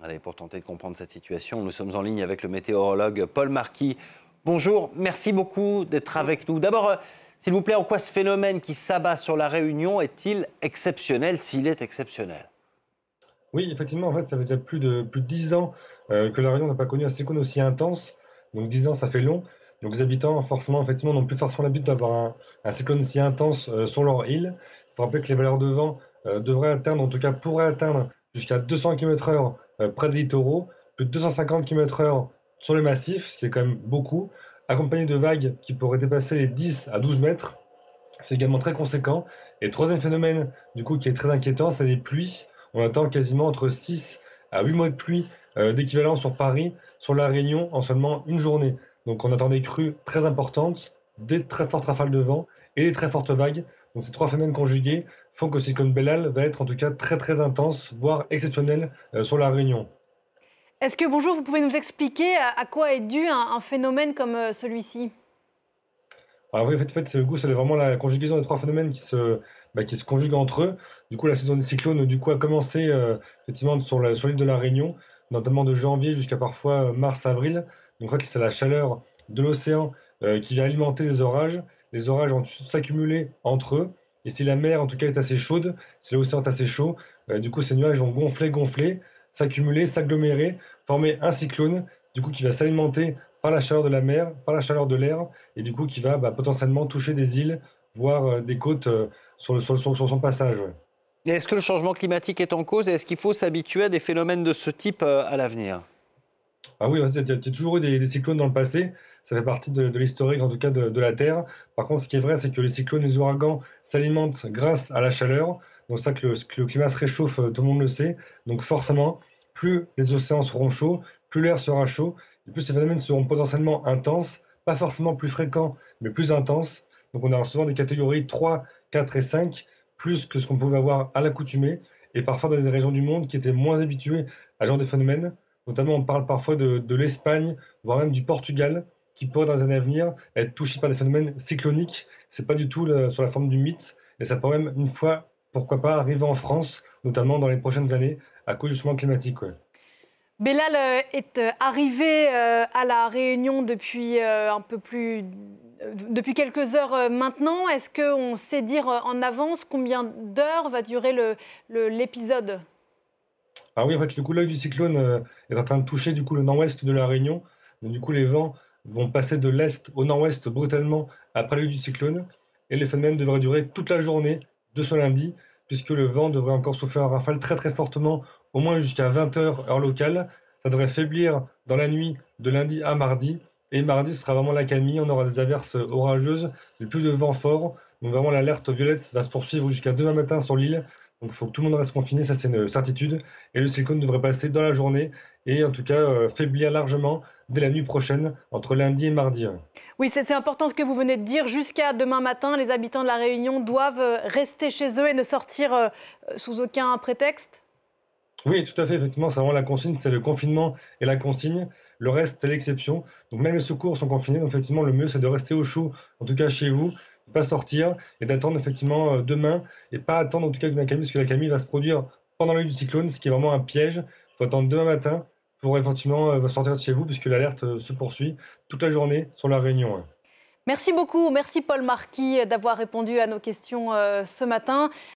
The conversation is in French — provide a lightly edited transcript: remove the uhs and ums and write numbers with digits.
Allez, pour tenter de comprendre cette situation, nous sommes en ligne avec le météorologue Paul Marquis. Bonjour, merci beaucoup d'être avec nous. D'abord, s'il vous plaît, en quoi ce phénomène qui s'abat sur la Réunion est-il exceptionnel, s'il est exceptionnel? Oui, effectivement, en fait, ça fait déjà plus de 10 ans que La Réunion n'a pas connu un cyclone aussi intense. Donc 10 ans, ça fait long. Donc les habitants, forcément, effectivement, n'ont plus forcément l'habitude d'avoir un cyclone aussi intense sur leur île. Il faut rappeler que les valeurs de vent devraient atteindre, en tout cas pourraient atteindre jusqu'à 200 km/h près des littoraux, plus de 250 km/h sur les massifs, ce qui est quand même beaucoup, accompagné de vagues qui pourraient dépasser les 10 à 12 mètres. C'est également très conséquent. Et le troisième phénomène, du coup, qui est très inquiétant, c'est les pluies. On attend quasiment entre 6 à 8 mois de pluie d'équivalent sur Paris, sur La Réunion, en seulement une journée. Donc on attend des crues très importantes, des très fortes rafales de vent et des très fortes vagues. Donc ces trois phénomènes conjugués font que le cyclone Bellal va être en tout cas très très intense, voire exceptionnel sur La Réunion. Est-ce que, bonjour, vous pouvez nous expliquer à quoi est dû un phénomène comme celui-ci? Alors oui, en fait, c'est c'est vraiment la conjugaison des 3 phénomènes qui se conjuguent entre eux. Du coup, la saison des cyclones, du coup, a commencé, effectivement sur l'île de la Réunion, notamment de janvier jusqu'à parfois, mars-avril. Donc en fait, c'est la chaleur de l'océan, qui vient alimenter les orages. Les orages vont s'accumuler entre eux et si la mer, en tout cas, est assez chaude, si l'océan est assez chaud, du coup, ces nuages vont gonfler, s'accumuler, s'agglomérer, former un cyclone, du coup, qui va s'alimenter par la chaleur de la mer, par la chaleur de l'air et du coup qui va, potentiellement toucher des îles, voire, des côtes, sur son passage, ouais. Et est-ce que le changement climatique est en cause et est-ce qu'il faut s'habituer à des phénomènes de ce type à l'avenir? Ah oui, il y a toujours eu des cyclones dans le passé, ça fait partie de l'historique, en tout cas de la Terre. Par contre, ce qui est vrai, c'est que les cyclones et les ouragans s'alimentent grâce à la chaleur, donc ça que le climat se réchauffe, tout le monde le sait. Donc forcément, plus les océans seront chauds, plus l'air sera chaud et plus ces phénomènes seront potentiellement intenses, pas forcément plus fréquents, mais plus intenses. Donc on a souvent des catégories 3, 4 et 5, plus que ce qu'on pouvait avoir à l'accoutumée et parfois dans des régions du monde qui étaient moins habituées à ce genre de phénomènes. Notamment, on parle parfois de l'Espagne, voire même du Portugal, qui pourrait dans un avenir être touché par des phénomènes cycloniques. C'est pas du tout sur la forme du mythe, et ça pourrait même une fois, pourquoi pas, arriver en France, notamment dans les prochaines années, à cause du changement climatique. Ouais. Bellal est arrivé à La Réunion depuis quelques heures maintenant. Est-ce qu'on sait dire en avance combien d'heures va durer l'épisode? Ah oui, en fait, le coup, l'œil du cyclone est en train de toucher du coup le nord-ouest de la Réunion. Donc, du coup, les vents vont passer de l'est au nord-ouest brutalement après l'œil du cyclone. Et les phénomènes devraient durer toute la journée de ce lundi, puisque le vent devrait encore souffler en rafale très très fortement, au moins jusqu'à 20 heures heure locale. Ça devrait faiblir dans la nuit de lundi à mardi. Et mardi, ce sera vraiment l'accalmie. On aura des averses orageuses, et plus de vent fort. Donc vraiment, l'alerte violette va se poursuivre jusqu'à demain matin sur l'île. Donc il faut que tout le monde reste confiné, ça c'est une certitude. Et le cyclone devrait passer dans la journée et en tout cas faiblir largement dès la nuit prochaine, entre lundi et mardi. Ouais. Oui, c'est important ce que vous venez de dire. Jusqu'à demain matin, les habitants de La Réunion doivent rester chez eux et ne sortir sous aucun prétexte? Oui, tout à fait, effectivement, c'est vraiment la consigne, c'est le confinement et la consigne. Le reste, c'est l'exception. Donc même les secours sont confinés, donc effectivement, le mieux, c'est de rester au chaud, en tout cas chez vous, ne pas sortir et d'attendre effectivement demain et pas attendre en tout cas une accalmie, parce que l'accalmie va se produire pendant l'œil du cyclone, ce qui est vraiment un piège. Il faut attendre demain matin pour effectivement sortir de chez vous, puisque l'alerte se poursuit toute la journée sur la Réunion. Ouais. Merci beaucoup. Merci Paul Marquis d'avoir répondu à nos questions ce matin.